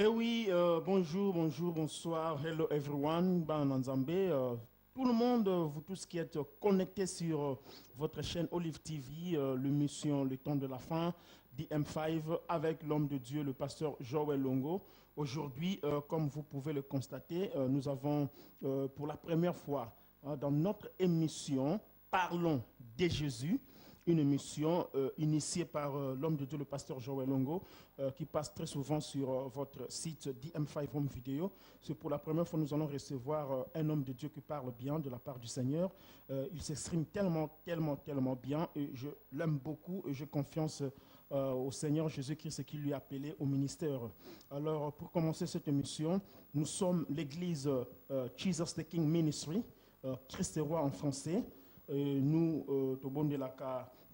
Eh oui, bonjour, bonjour, bonsoir, hello everyone, tout le monde, vous tous qui êtes connectés sur votre chaîne Olive TV, l'émission Le Temps de la Fin, DM5, avec l'homme de Dieu, le pasteur Joël Longo. Aujourd'hui, comme vous pouvez le constater, nous avons pour la première fois dans notre émission Parlons de Jésus, une émission initiée par l'homme de Dieu, le pasteur Joël Longo, qui passe très souvent sur votre site DM5 Home Video. C'est pour la première fois que nous allons recevoir un homme de Dieu qui parle bien de la part du Seigneur. Il s'exprime tellement, tellement, tellement bien et je l'aime beaucoup et j'ai confiance au Seigneur Jésus-Christ qui lui a appelé au ministère. Alors, pour commencer cette émission, nous sommes l'église Jesus the King Ministry, Christ est roi en français. Nous,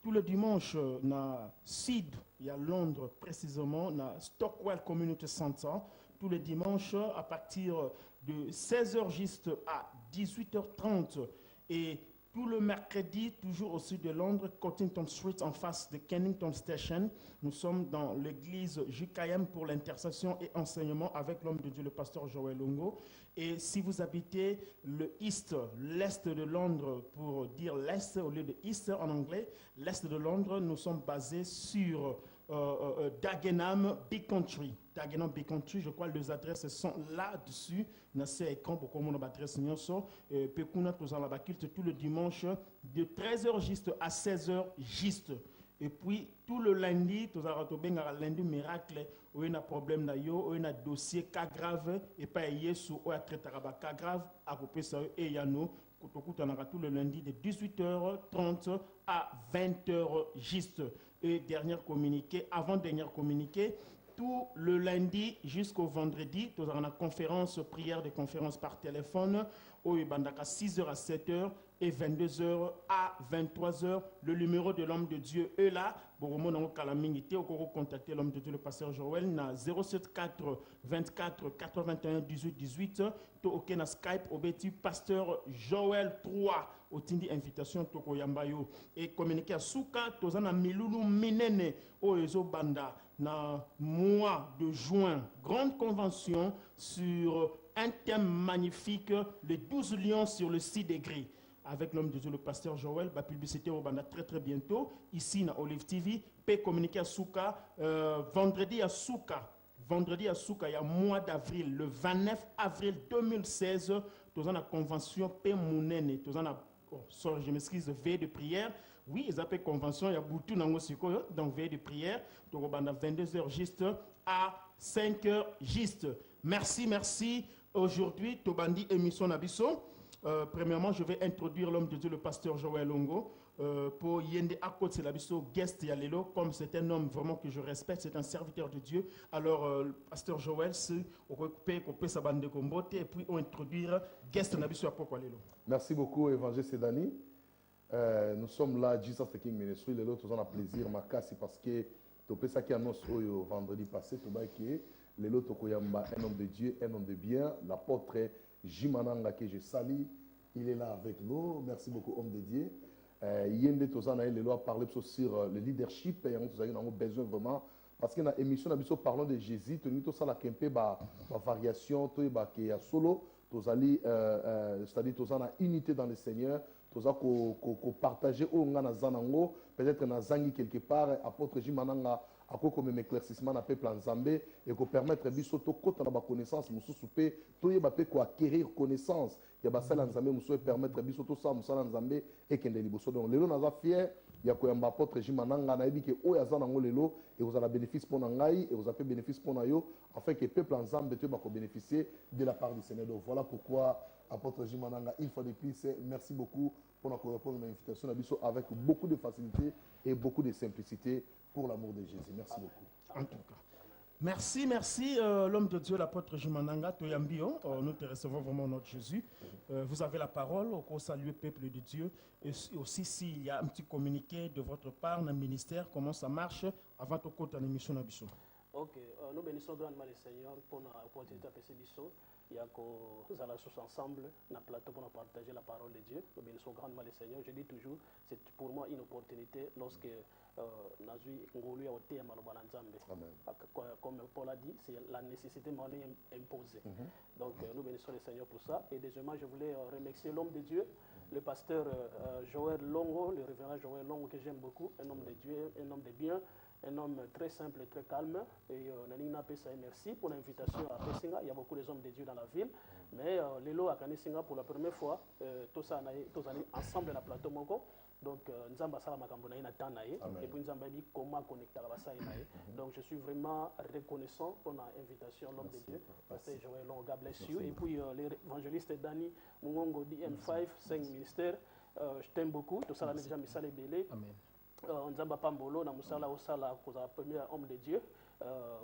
tous les dimanches, na Sid, il y a Londres précisément, na Stockwell Community Center, tous les dimanches à partir de 16h juste à 18h30 et tout le mercredi, toujours au sud de Londres, Cottington Street en face de Kennington Station. Nous sommes dans l'église JKM pour l'intercession et enseignement avec l'homme de Dieu, le pasteur Joël Longo. Et si vous habitez le East, l'Est de Londres, pour dire l'Est au lieu de East en anglais, l'Est de Londres, nous sommes basés sur Dagenham Big Country. Dagenham Big Country, je crois que les adresses sont là-dessus. Dans ces écrans, pour qu'on adresse Pekuna culte tout le dimanche de 13h juste à 16h juste. Et puis tout le lundi, tout ça lundi miracle, où il y a un problème où il y a un dossier cas grave et pas yesu ou à traiter cas grave à peu ça et yano tout le lundi de 18h30 à 20h juste. Et dernier communiqué, avant-dernier communiqué, tout le lundi jusqu'au vendredi, nous avons une conférence, prière de conférence par téléphone, au 6h à 7h et 22h à 23h. Le numéro de l'homme de Dieu est là. Pour vous contacter l'homme de Dieu, le pasteur Joël, na 074 24 81 18 18. Ok na Skype, au bêti pasteur Joël 3. Au tindi invitation toko yambayo et communiquer à Souka, tozana milulu minene o ezo banda na mois de juin, grande convention sur un thème magnifique, les 12 lions sur le 6 degrés. Avec l'homme de Dieu, le pasteur Joël, la publicité au banda très très bientôt, ici na Olive TV, peut communiquer à Souka, vendredi à Souka. Vendredi à Souka, il y a mois d'avril, le 29 avril 2016, nous avons la convention P. Mounene, nous avons je m'excuse, veille de prière. Oui, ils appellent convention, il y a beaucoup de donc veille de prière, donc on a 22h juste à 5h juste. Merci, merci. Aujourd'hui, Tobandi émission Nabiso. Premièrement, je vais introduire l'homme de Dieu, le pasteur Joël Longo. Pour Yende Akot, c'est l'abisso guest Yalelo, comme c'est un homme vraiment que je respecte, c'est un serviteur de Dieu. Alors, pasteur Joël, c'est on peut sa bande de combote et puis on introduire guest Nabiso Apoko Alelo. Merci beaucoup, Évangile Sedani. Nous sommes là, Jesus the King Ministry. Les autres, on a plaisir, ma casse, parce que tu peux ça qui annonce vendredi passé, tu vois que les autres, un homme de Dieu, un homme de bien, l'apôtre Jimananga que je salue, il est là avec nous. Merci beaucoup, homme de Dieu. Yende Tozana, il a parlé sur le leadership, et nous avons besoin vraiment. Parce que dans l'émission, nous parlons de Jésus, nous avons la variation, qui est solo, c'est-à-dire que nous avons unité dans le Seigneur, nous avons partagé peut-être dans Zangi quelque part, apôtre Jimananga. À quoi comme éclaircissement na peuple en Zambé et qu'on permettre bisoto côté na ba connaissance musu soupé to yeba pe ko acquérir connaissance ya ba sala en Zambé musu permettre bisoto ça musala en Zambé et kende liboso donc lelo naza fier ya ko yamba apôtre Jimananga na yebi ke o ya zana ngo lelo et vous avez bénéfice pour ngai et vous avez bénéfice pour na yo afin que peuple en Zambé te ba ko bénéficier de la part du Seigneur. Donc voilà pourquoi apôtre Jimananga une fois de plus merci beaucoup pour nous répondre à l'invitation avec beaucoup de facilité et beaucoup de simplicité pour l'amour de Jésus. Merci beaucoup. En tout cas. Merci, merci, l'homme de Dieu, l'apôtre Jimananga Toyambio. Nous te recevons vraiment notre Jésus. Vous avez la parole au saluer peuple de Dieu. Et aussi, s'il y a un petit communiqué de votre part dans le ministère, comment ça marche avant de côté l'émission Nabiso. Ok, nous bénissons grandement le Seigneur pour l'opportunité de Bisso. Il y a que nous allons tous ensemble dans le plateau pour partager la parole de Dieu. Nous bénissons grandement le Seigneur. Je dis toujours, c'est pour moi une opportunité lorsque Nazui Ngolu a été comme Paul a dit, c'est la nécessité m'a imposée. Donc nous bénissons le Seigneur pour ça. Et deuxièmement, je voulais remercier l'homme de Dieu, le pasteur Joël Longo, le révérend Joël Longo que j'aime beaucoup, un homme de Dieu, un homme de bien, un homme très simple et très calme. Et Nanina Pesa, merci pour l'invitation à Pessinga. Il y a beaucoup d'hommes de Dieu dans la ville. Mais les lots à Kanesinga pour la première fois, tous allés ensemble dans la plateau Moko. Donc, Nzamba Sala Makambonaï Natanaï, et puis Nzamba dit comment connecter à la Bassaï. Donc, je suis vraiment reconnaissant pour l'invitation, l'homme de Dieu. Parce que Joël Long, God bless you. Et puis, l'évangéliste Dani Mungongo DM5, 5 ministères. Je t'aime beaucoup. Tout ça, déjà, Missale Belé. Nzamba Pambolo, Namusala Osala, pour la première homme de Dieu.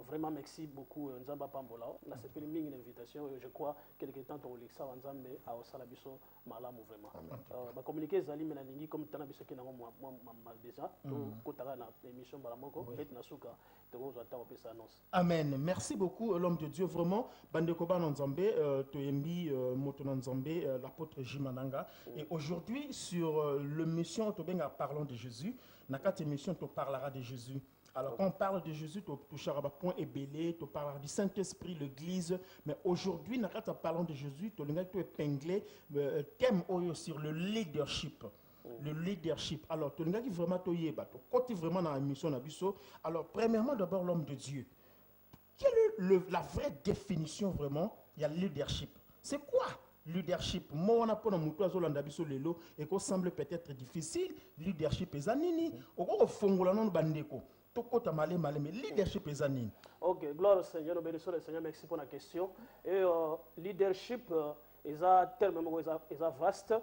Vraiment, merci beaucoup, Nzamba Pambola. Là, c'est une invitation. Je crois quelque temps, on l'exa Nzambe à Osala Biso, Malam, vraiment. Ma communiquer Zali Menalingi, comme Tanabiso qui n'a pas déjà, tout à l'émission Balamoko, et Nasuka, de vous attendre pour cette annonce. Amen. Merci beaucoup, l'homme de Dieu. Vraiment, Bandekoba Nzambe, Toyembi, Motonan Nzambe, l'apôtre Jimananga. Et aujourd'hui, sur l'émission Tobenga Parlons de Jésus, dans cette émission, tu parleras de Jésus. Alors, quand on parle de Jésus, tu toucheras point ébélé, tu parleras du Saint-Esprit, l'Église. Mais aujourd'hui, quand tu parles de Jésus, tu as épinglé le thème sur le leadership. Le leadership. Alors, tu as vraiment côté vraiment dans la mission. Alors, premièrement, d'abord, l'homme de Dieu. Quelle est la vraie définition vraiment? Il y a leadership. C'est quoi? Leadership, moi on a pas lelo et qu'on semble peut-être difficile. Leadership est anini. Au fongola non bandeko. Tokota malé malé mais leadership est anini. Ok, gloire au Seigneur, nous bénissons le Seigneur, merci pour la question. Et leadership est un terme vaste.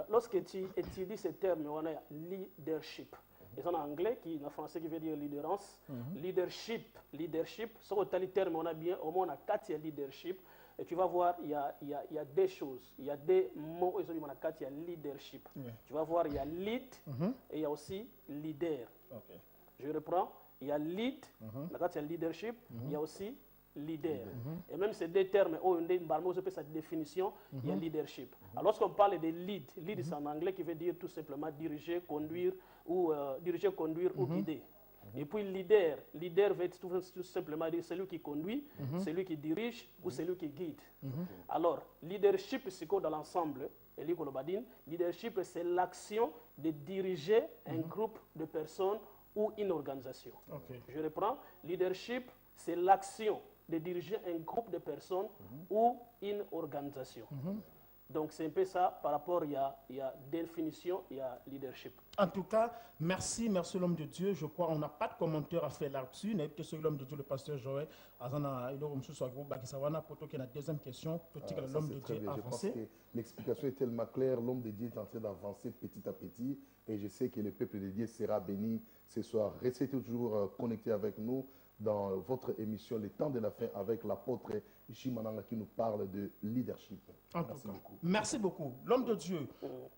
Lorsque tu étudies ce terme, on a leadership. Et en anglais, en français qui veut dire leaderance. Leadership, ce terme on a bien, au moins on a 4 leadership. Et tu vas voir, il y a des choses, il y a des mots, il y a leadership. Tu vas voir, il y a lead et il y a aussi leader. Je reprends, il y a lead, il y a leadership, il y a aussi leader. Et même ces deux termes, sa définition, il y a leadership. Alors lorsqu'on parle de lead c'est en anglais qui veut dire tout simplement diriger, conduire ou guider. Et puis leader veut tout simplement dire celui qui conduit, celui qui dirige ou celui qui guide. Alors, leadership, c'est quoi dans l'ensemble? Leadership, c'est l'action de diriger un groupe de personnes ou une organisation. Je reprends, leadership, c'est l'action de diriger un groupe de personnes ou une organisation. Donc c'est un peu ça par rapport, il y a définition, il y a leadership. En tout cas, merci l'homme de Dieu. Je crois qu'on n'a pas de commentaire à faire là-dessus. N'est pas sur l'homme de Dieu, le pasteur Joël. La deuxième question, l'homme de Dieu avancé. L'explication est tellement claire, l'homme de Dieu est en train d'avancer petit à petit. Et je sais que le peuple de Dieu sera béni ce soir. Restez toujours connectés avec nous dans votre émission Les Temps de la Fin avec l'apôtre Jimananga qui nous parle de leadership. Merci beaucoup. Merci beaucoup. L'homme de Dieu,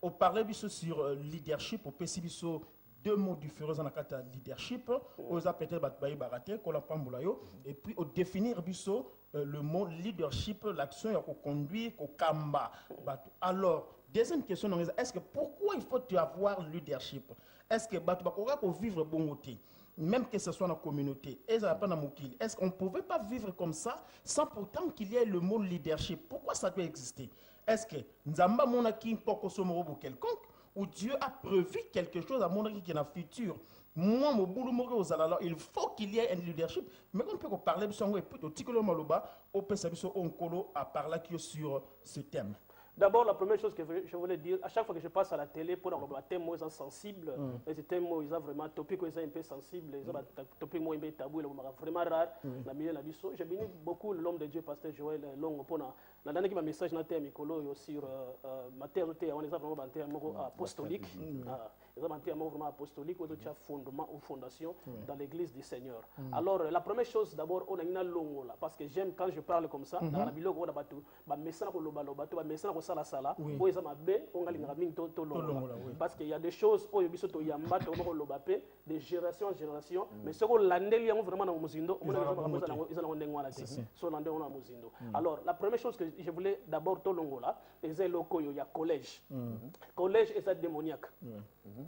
on parlait sur leadership, on peut dire deux mots différents dans le leadership. On a peut-être et puis on définir le mot leadership, l'action qu'on conduit, qu'on kamba. Alors, deuxième question, est-ce que pourquoi il faut avoir leadership? Est-ce que pour vivre bon côté? Même que ce soit dans la communauté, est-ce qu'on ne pouvait pas vivre comme ça sans pourtant qu'il y ait le mot leadership? Pourquoi ça doit exister? Est-ce que Nzamba Monaki Pokosomoro quelconque ou Dieu a prévu quelque chose à Monaki qui est dans le futur? Moi, mon boulot, il faut qu'il y ait un leadership. Mais on peut parler de ça et puis au Tikolo Maloba, au Pesabiso Onkolo à parler sur ce thème. D'abord, la première chose que je voulais dire, à chaque fois que je passe à la télé pour avoir des thèmes sensibles, les thèmes vraiment topiques un peu sensibles, les topiques un peu tabous, vraiment rares, la milieu de la vie. J'ai béni beaucoup l'homme de Dieu, pasteur Joël Long, pour la dernière qui m'a message dans le thème sur ma terre, on les a vraiment dans le terme apostolique. vraiment apostolique, où il y a fondement ou fondation dans l'église du Seigneur. Alors, la première chose, d'abord, on a une longue là, parce que j'aime quand je parle comme ça, dans la Bible, on a battu, parce qu'il y a des choses, de génération en génération, mais ce qu'on l'a vraiment dans Mozindo, alors, la première chose que je voulais d'abord tolongo là, c'est le il y a collège. Collège est démoniaque.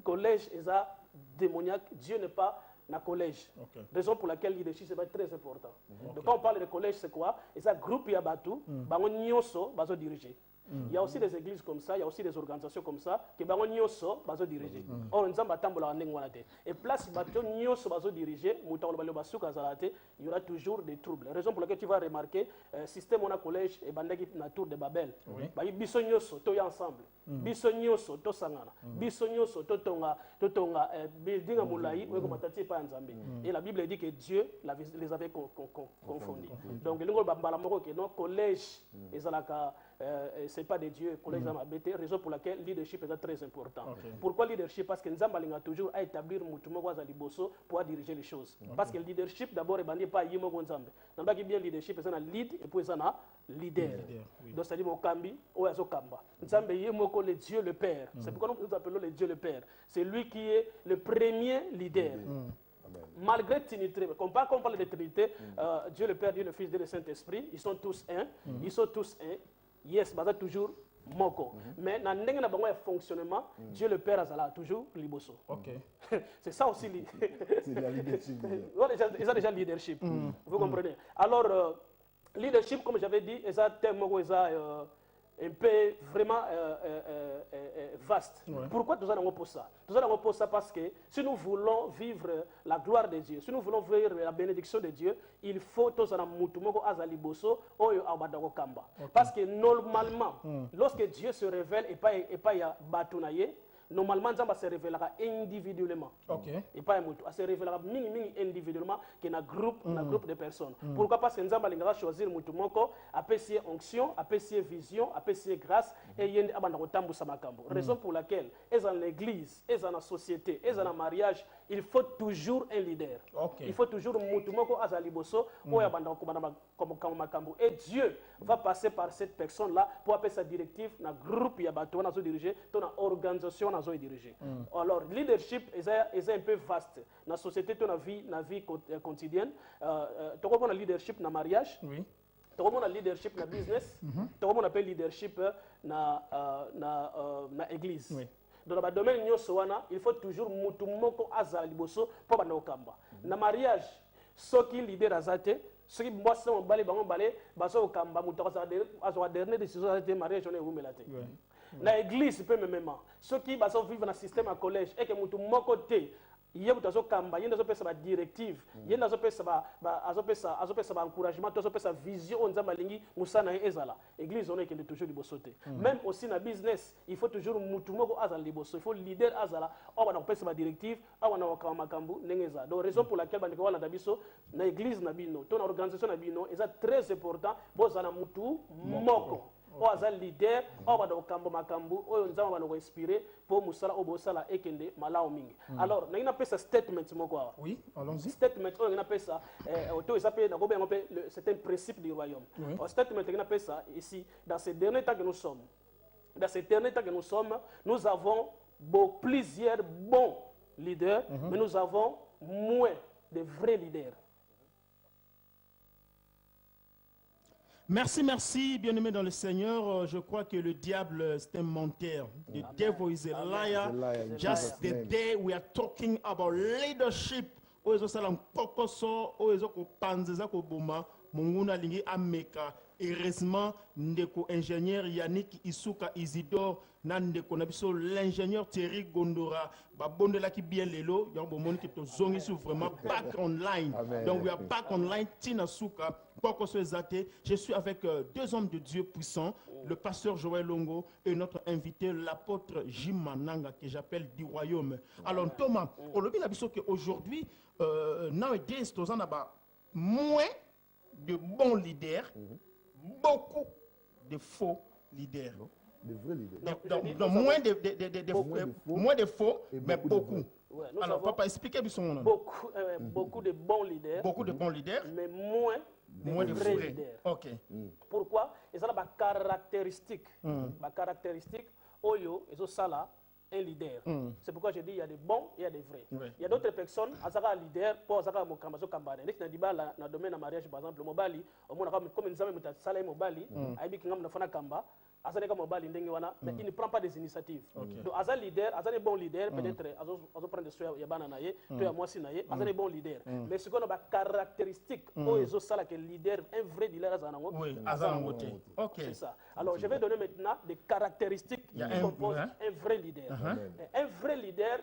Collège est démoniaque. Dieu n'est pas dans le collège. Raison pour laquelle le leadership c'est très important. Donc quand on parle de collège, c'est quoi? C'est un groupe qui a battu, qui diriger. Il y a aussi des églises comme ça, il y a aussi des organisations comme ça qui vont diriger. Or, et place où diriger, il y aura toujours des troubles. La raison pour laquelle tu vas remarquer, le système on a collège et la tour de Babel. Bisognoso, to ensemble. Bisognoso, to sangana. Bisognoso, to tonga, building a moulaï, ou comme tati pas ensemble. Et la Bible dit que Dieu les avait confondus. Donc, le collège, c'est pas de Dieu, collège à raison pour laquelle le leadership est très important. Pourquoi leadership? Parce que nous avons toujours à établir pour diriger les choses. Parce que le leadership, d'abord, est pas yimo gonzambe. Nous avons bien leadership, c'est un lead et puis c'est un leader. Donc, c'est-à-dire au Kambi, au Azokamba. Nous avons yimo le Dieu le Père. C'est pourquoi nous appelons le Dieu le Père. C'est lui qui est le premier leader. Malgré Trinité, quand on parle de Trinité, Dieu le Père, Dieu le Fils, Dieu le Saint-Esprit, ils sont tous un. Ils sont tous un. Yes, bah toujours moko. Mais dans le fonctionnement, Dieu le Père a toujours liboso. C'est ça aussi. C'est la leadership. Ils ont déjà le leadership. Vous comprenez? Alors, leadership, comme j'avais dit, c'est un thème un peu vraiment vaste. Pourquoi nous allons pour ça? Nous allons pour ça parce que si nous voulons vivre la gloire de Dieu, si nous voulons vivre la bénédiction de Dieu, il faut que nous ayons parce que normalement, lorsque Dieu se révèle et pas y a batunaye, normalement, ça se révélera individuellement. Et pas un mot. Ça se révélera individuellement qu'il y a un groupe de personnes. Pourquoi? Parce que nous allons choisir Moutoumoko, apprécier onction, apprécier vision, apprécier grâce, et il y a un raison pour laquelle, dans l'église, dans la société, dans le mariage, il faut toujours un leader. Il faut toujours Moutoumoko Azaliboso, et Dieu va passer par cette personne-là pour appeler sa directive, dans le groupe, il y a un diriger, dans l'organisation, diriger. Alors, leadership est un peu vaste. Dans la société, dans la vie quotidienne, tu as un leadership dans le mariage, tu as un leadership dans le business, tu as un leadership dans l'église. Dans le domaine, il faut toujours mutumoko azaliboso pour banokamba. Dans le mariage, ceux qui leader azate, ceux qui bossent en balé, baso kamba, mutoko azwa dernière décision azate mariage on est où melate. Dans l'église, ceux qui vivent dans le système à collège et que mutu moko te il y a des directives, il y a des encouragements, des vision, l'église, on est toujours du sauter. Même aussi dans le business, il faut toujours il faut leader azala, on va des directives, on va donc raison pour laquelle dans l'église, ton organisation, c'est très important, pour mutu moko. Oza leader, on va kambo makambu, on va inspirer pour musala obosala ekende malao mingi. Alors, on a ça statement quoi. Oui, allons-y. Statement, on a ça c'est un principe du royaume. Un statement, on a ça ici dans ces derniers temps que nous sommes. Dans ces derniers temps que nous sommes, nous avons plusieurs bons leaders, mais nous avons moins de vrais leaders. Merci, bien-aimé dans le Seigneur. Je crois que le diable, c'est un menteur. The devil is a liar. Just the day we are talking about leadership. Oezo salam kokoso, oezo ko panzeza ko boma, munguna lingi ameka. Heureusement, ndeko ingénieur Yannick Isuka Isidore, nandeko nabiso l'ingénieur Thierry Gondora, babonde la ki bien lelo, yambo moni ki to zongi sou vraiment back online. Donc we are back online, Tina Suka, Kokoso Ezate. Je suis avec deux hommes de Dieu puissants, le pasteur Joël Longo et notre invité, l'apôtre Jim Mananga, que j'appelle du royaume. Alors Thomas, on le dit qu'aujourd'hui, nowadays, on a moins de bons leaders, beaucoup de faux leaders. Des vrais leaders. Donc moins de faux, mais beaucoup. Ouais, Alors, papa, expliquez son nom. Beaucoup de bons leaders. Beaucoup de bons leaders. Mais moins de vrais leaders. Ok. Pourquoi? Et ça, c'est caractéristique. Caractéristique, Oyo, et ça, là, un leader. C'est pourquoi je dis il y a des bons et il y a des vrais. Il y a d'autres personnes, Azara leader, pour Azara Mokambazo Kambane. Dès que tu as dans le domaine de mariage, par exemple, Mobali, au moins, comme nous avons dit, Mobali, Aïbi Kingam Nafana Kamba, Azara Mobali, mais il ne prend pas des initiatives. Donc, Azara leader, Azara bon leader, peut-être, Azara prend des soins, Yabana Naye, tu as moi Sinaye, Azara bon leader. Mais ce qu'on a caractéristique, Oezo Sala, que leader, un vrai leader, Azara Moté. C'est ça. Alors, je vais donner maintenant des caractéristiques qui composent un vrai leader. Un vrai leader,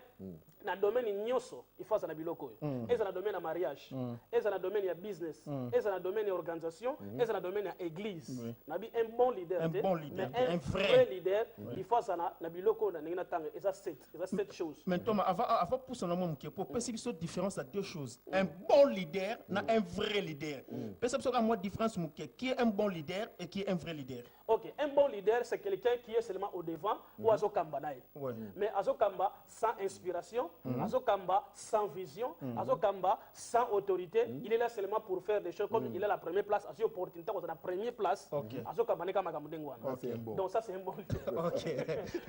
dans le domaine nyoso, il faut ça biloko. Et dans le domaine de mariage, et dans le domaine de business, et dans le domaine de organisation, et dans le domaine de l'église. Un bon leader, un vrai leader, il faut ça na biloko na ngina tanga. Et ça sept choses. Mais Thomas, avant pour son nom pour percevoir cette différence à deux choses. Un bon leader, na un vrai leader. Percevoir la moi différence qui est un bon leader et qui est un vrai leader. Ok, un bon leader, c'est quelqu'un qui est seulement au devant ou à Zokamba. Mais à Zokamba, sans inspiration, à Zokamba, sans vision, à Zokamba, sans autorité, il est là seulement pour faire des choses comme il a la première place, à opportunité, à la première place, à Zokamba, donc ça c'est un bon leader.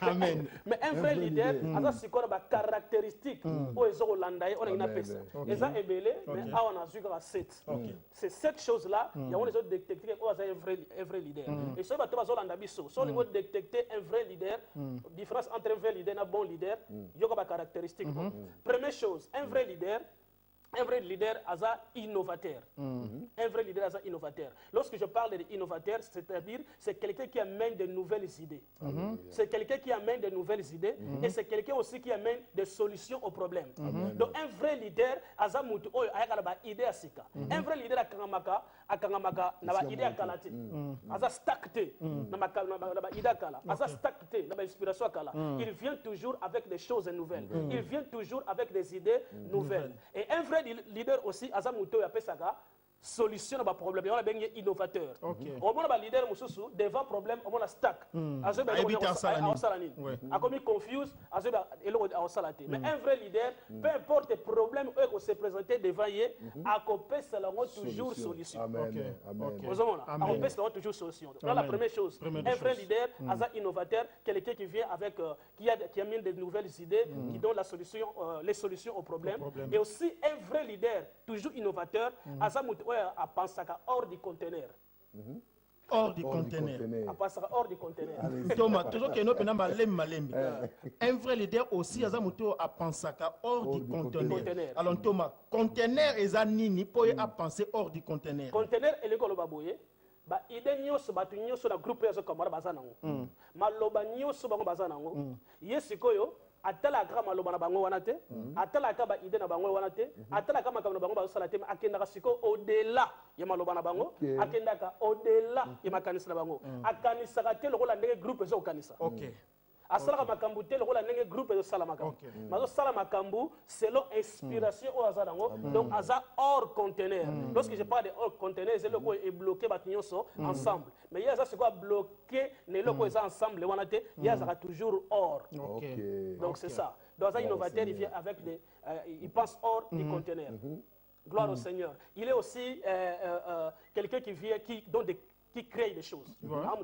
Amen. Mais un vrai leader, c'est quoi la caractéristique où ils ont landé, on a une appel. Ils ont ébélé, mais on a vu à 7. C'est cette chose-là, il y a les autres détectés qui ont un vrai leader. Et ça, si on veut détecter un vrai leader, différence entre un vrai leader et un bon leader, il y a des caractéristiques. Première chose, un vrai leader est innovateur. Un vrai leader est innovateur. Lorsque je parle d'innovateur, c'est-à-dire c'est quelqu'un qui amène de nouvelles idées. C'est quelqu'un qui amène de nouvelles idées et c'est quelqu'un aussi qui amène des solutions aux problèmes. Donc un vrai leader a idée à Sika. Un vrai leader a idée à Kalati. A stacté. Il vient toujours avec des choses nouvelles. Il vient toujours avec des idées nouvelles. Et un vrai leader aussi, Azamuto Yapesaga, solution à problème. On a bien innovateur. Au moins, le leader Moussou, devant problème, on a stack. A commis confuse, mais un vrai leader, peu importe le problème qui se présente devant lui, a copé seulement toujours solution. A copé toujours solution. Donc, la première chose, un vrai leader, innovateur, quelqu'un qui vient avec, qui amène de nouvelles idées, qui donne les solutions aux problèmes. Et aussi un vrai leader, toujours innovateur, à penser hors du conteneur. Hors du conteneur. À penser hors du conteneur. Thomas, toujours que nous avons malembi. Un vrai leader aussi, à penser hors du conteneur. Alors Thomas, conteneur est un nini pour penser hors du conteneur. Conteneur est le golobaboye. Ba ide nyoso batu nyoso na groupe yazo kamara bazanango. Maloba nyoso bango bazanango. Yesikoyo atala ka maloba na bango wana te, atala ka ba ide na bango wana te, atala ka makambo na bango bazosala te, akenda ka siko au-delà ya maloba na bango, akenda ka au-delà ya makanisa na bango. Akanisa ka te lokola ndenge groupe ezo kanisa. Asala makambu te lokola ndenge groupe ezo sala makambu. Mazo sala makambu selon inspiration au hasard dango, donc hasard hors conteneur. Lorsque je parle de hors conteneur, c'est le quoi est bloqué batinyoso ensemble. Mais il y a ça c'est quoi bloqué ne le quoi ensemble wana te, il y a ça toujours hors. Donc c'est ça. Dans un innovateur il vient avec des il passe hors du conteneur. Gloire au Seigneur. Il est aussi quelqu'un qui vient qui crée des choses. Avant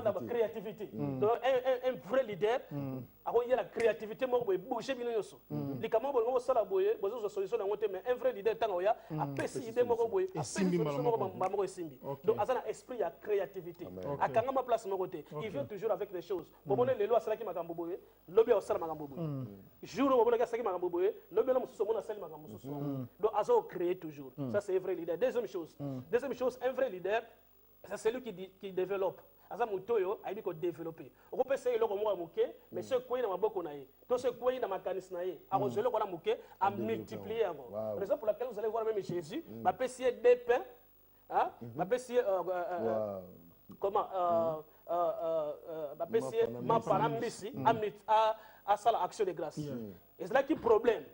d'avoir créativité. Donc un vrai leader, il y a la créativité, bouger bien yoso. Les camarades vont se la boyer, besoin de solution dans mais un vrai leader tangoya a pessi idée moko boyer, a pessi solution moko simbi. Donc à un esprit à créativité. À quand ma place mon côté, il vient toujours avec des choses. Pour donner les lois ça qui makambo boyer, lobby au sala makambo boyer. Jour où on a ça qui makambo boyer, lobby là mususu mona sala makambo mususu. Donc azo créer toujours. Ça c'est un vrai leader. Deuxième chose, un vrai leader, c'est celui qui développe. Aza mutoyo aibi ko développer. On peut essayer le ko moke, mais ce quoi na maboko na ye. To ce quoi na makanis na ye. A rozelo ko na moke a multiplier avant. Raison pour laquelle vous allez voir même Jésus, m'a pessier des pains, hein? M'a pessier comment m'a pessier ma parambisi a sala action de grâce. Et c'est là qui problème.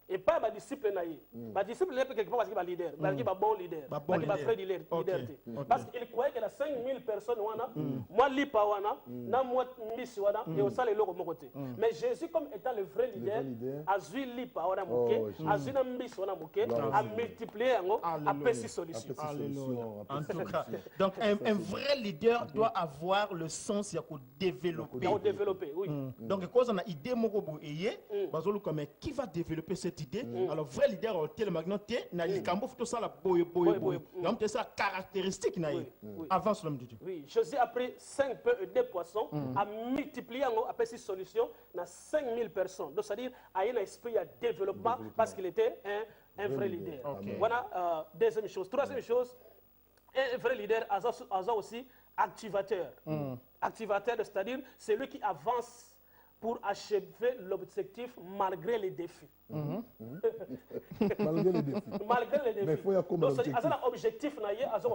et pas les disciples naïe. Les disciples naïe quelque part parce qu'il va leader, parce qu'il va bon leader, parce qu'il va frère leader. Parce qu'il croyait que la 5000 personnes wana, moi lipa wana, na moi miss wana et au sale loko mon côté. Mais Jésus comme étant le vrai leader, a vu lipa wana moké, a vu na miss wana moké, a multiplié ngo, a pessi solution. En tout cas, donc un vrai leader doit avoir le sens ya ko développer. Développer, oui. Donc cause on a idée moko bo eye, bazolo comme qui va développer cette idée. Alors vrai leader au tel magnoté na likambo faut ça la boye. Donc c'est ça caractéristique na avance l'homme de Dieu. Oui, Jésus a pris 5 pains et 2 poissons, a multiplié a pessi solution na 5000 personnes. Donc c'est-à-dire a un esprit à développement parce qu'il était un vrai leader. Voilà deuxième chose. Troisième chose, un vrai leader a aussi activateur. Activateur, c'est-à-dire c'est lui qui avance pour achever l'objectif malgré les défis. Malgré les défis. Malgré les défis. Mais il faut y avoir donc, c'est un objectif à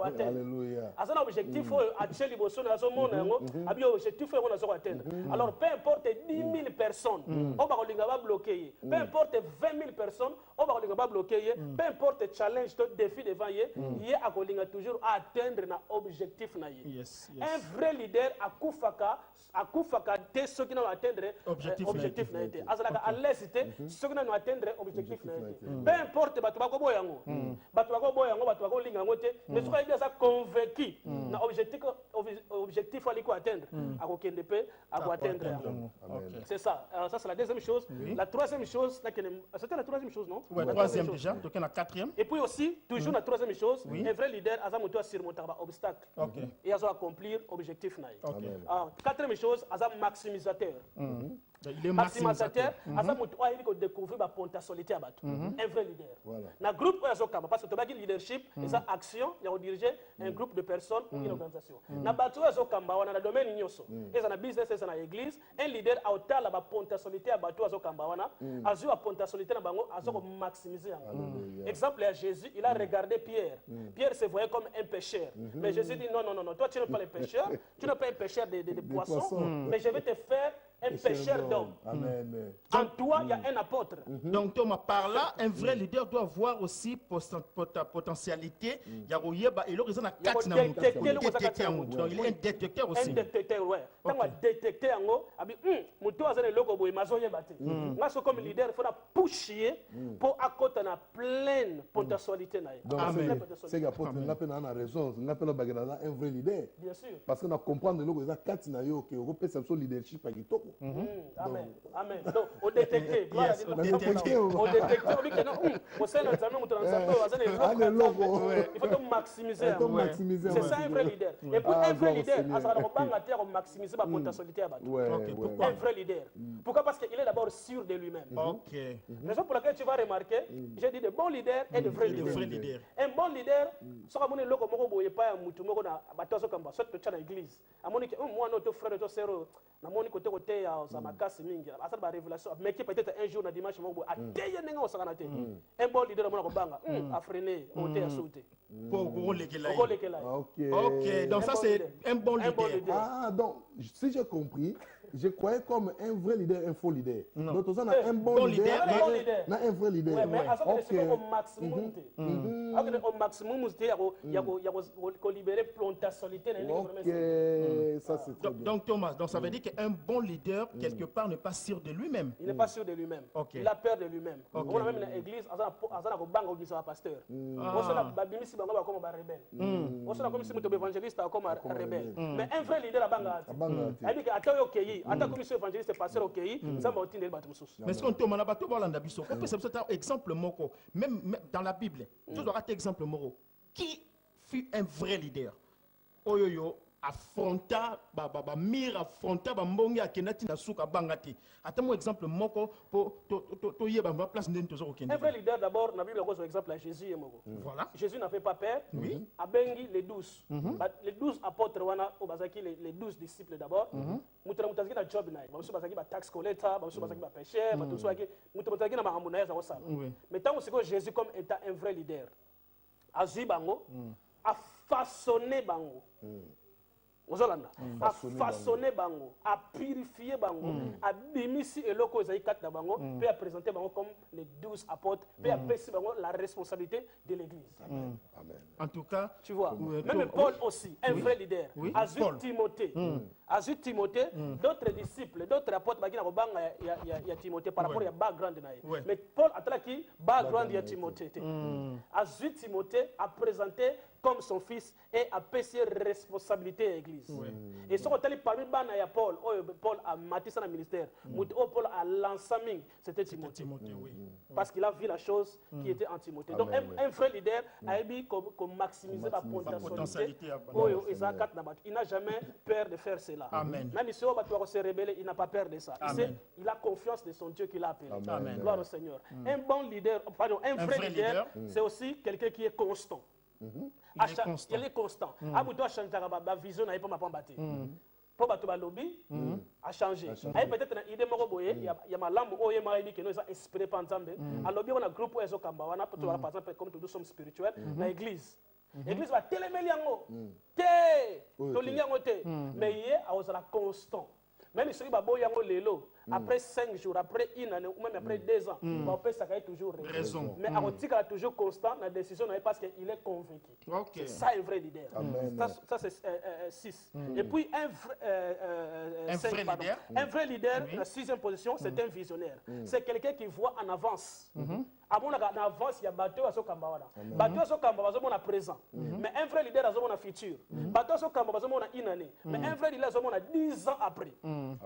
atteindre. Alléluia. C'est un objectif faut acheter les choses à monde un objectif faut atteindre. Alors peu importe 10 000 personnes, on va bloquer. Peu importe 20 000 personnes, on va bloquer. Peu importe challenge, défi devant yé, yé a toujours atteindre l'objectif Yes. Un vrai leader à Koufaka dès ceux qui n'ont atteindre objectif n'a été. À l'est, ceux qui n'ont atteindre objectif n'a été. Peu importe, Batouako Boyango, Lingango, mais ceux qui sont convaincus na objectif à atteindre, à Kokendepé, à atteindre. C'est ça. Ça, c'est la deuxième chose. La troisième chose, c'était la troisième chose, non? Oui, la troisième déjà, donc la quatrième. Et puis aussi, toujours la troisième chose, un vrai leader a moto à surmonter obstacle et à accomplir objectif n'a été. Quatrième chose, à maximisateur. Il est maximisateur, à ça moto a découvrir la potentialité à battre. Un vrai leader. Dans le groupe, parce que tu as le leadership, et ça action, il y a diriger un groupe de personnes ou une organisation. Dans le bateau, dans le domaine ignoso, et dans le business, et dans l'église, un leader a autant la potentialité à battre à Zokambawana, a eu la potentialité à bango, à maximiser. Exemple à Jésus, il a regardé Pierre. Pierre se voyait comme un pécheur. Mais Jésus dit non, toi tu n'es pas le pécheur, tu n'es pas un pécheur de poissons, mais je vais te faire un pécheur d'homme. En toi, il y a un apôtre. Donc, Thomas, par là, un vrai leader doit avoir aussi potentialité. Il y a un détecteur aussi. Un détecteur, oui. Quand on détecte, comme leader, il faut pousser pour accoter la pleine potentialité. Donc, c'est a raison. On appelle un vrai leader. Bien sûr. Parce qu'on a compris que le leadership est Amen. Amen. Donc, au détecté. Au détecté, on dit que non, au sein de il faut maximiser. C'est ça un vrai leader. Et puis un vrai leader, on maximiser la potentialité. Un vrai leader. Pourquoi? Parce qu'il est d'abord sûr de lui-même. Raison pour laquelle tu vas remarquer, j'ai dit de bons leaders et de vrais leaders. Un bon leader, ça va mon logo moko pas mutu moko na batozo kamba soit tu as l'église. Amoni que moi notre frère notre sœur na moni côté ya za makasi mingi. Asa ba révélation mais qui peut-être un jour na dimanche moko ateye nenga osakana te. Un bon leader mona ko banga a freiner au te a sauter. Pour lekela. OK, donc ça c'est un bon leader. Ah donc si j'ai compris, je croyais comme un vrai leader, un faux leader. Donc, on a un bon leader, un vrai leader. Oui, mais à ce moment-là, c'est au maximum. Au maximum, il y a libérer potentialité. Ok, ça c'est très bien. Donc, Thomas, donc ça veut dire qu'un bon leader, quelque part, n'est pas sûr de lui-même. Il n'est pas sûr de lui-même. Il a peur de lui-même. On a même dans l'église, on a un pasteur. On a bimisi bango comme un rebelle. On a comme si un évangéliste comme un rebelle. Mais un vrai leader a banga. Il dit que attends OK. Attends comme si évangéliste pasteur OK. Ça va otiner bateau sous. Mais ce qu'on te demande bateau balanda biso. On peut c'est un exemple moko même dans la Bible. Tu dois rater exemple moko. Qui fut un vrai leader? Oyoyo affronta mire affronta mbongi akenati na suka bangati. Attends exemple moko pour to yeba ma place ndeni tozo okende. Un vrai leader d'abord na Bible cause exemple à Jésus moko. Voilà. Jésus n'avait pas peur. Oui. A bengi les 12. Les 12 apôtres wana obazaki les 12 disciples d'abord. Mutra mutazaki na job na. Bamusu bazaki ba tax collector, bamusu bazaki ba pécheur, bamusu bazaki mutra mutazaki na makambo na za osala. Mais tant que Jésus comme étant un vrai leader. Azui bango a façonné bango. ozolanda a façonner bango, a purifier bango, a bimisi eloko ezali kati na bango, puis a présenter bango comme les 12 apôtres, puis a pesi bango la responsabilité de l'église. Amen. En tout cas, tu vois, même Paul aussi, un vrai leader, Azu Timothée, Azu Timothée, d'autres disciples, d'autres apôtres qui n'ont pas Timothée par rapport à background naïe. Mais Paul a traqué background de Timothée. Azu Timothée a présenté comme son fils et a payé responsabilité à l'église. Et ce qu'on a parmi Paul, Paul a maté son ministère, Paul a lancé, c'était Timothée. Parce qu'il a vu la chose qui était en Timothée. Donc un vrai leader a dit qu'on maximise la potentialité. Il n'a jamais peur de faire cela. Amen. Même si on va se rebeller, il n'a pas peur de ça. Il a confiance de son Dieu qui l'a appelé. Amen. Gloire au Seigneur. Un bon leader, pardon, un vrai leader, c'est aussi quelqu'un qui est constant. Il est constant. Abu doit changer la vision, n'a pas ma pambate. Pour battre le lobby, a changé. Peut-être une idée moroboye, il y a ma lambe où il y a ma qui nous a inspiré par ensemble. À lobby on a groupe où ils kamba, on a par exemple comme tous nous sommes spirituels, l'église. L'église va téléméliango, té, tolingango té, mais il est à la constant. Même si babo yango lelo, après 5 jours, après une année ou même après 2 ans, on peut ça toujours raison. Mais Arotika est toujours constant dans la décision parce qu'il est convaincu. C'est ça un vrai leader. Ça c'est 6. Et puis un vrai leader, la 6e position, c'est un visionnaire. C'est quelqu'un qui voit en avance. En avance, il y a bateau à Sokamba. Bateau à Sokamba, on a présent. Mais un vrai leader, on a futur. Bateau à Sokamba, on a une année. Mais un vrai leader, on a 10 ans après. Amen.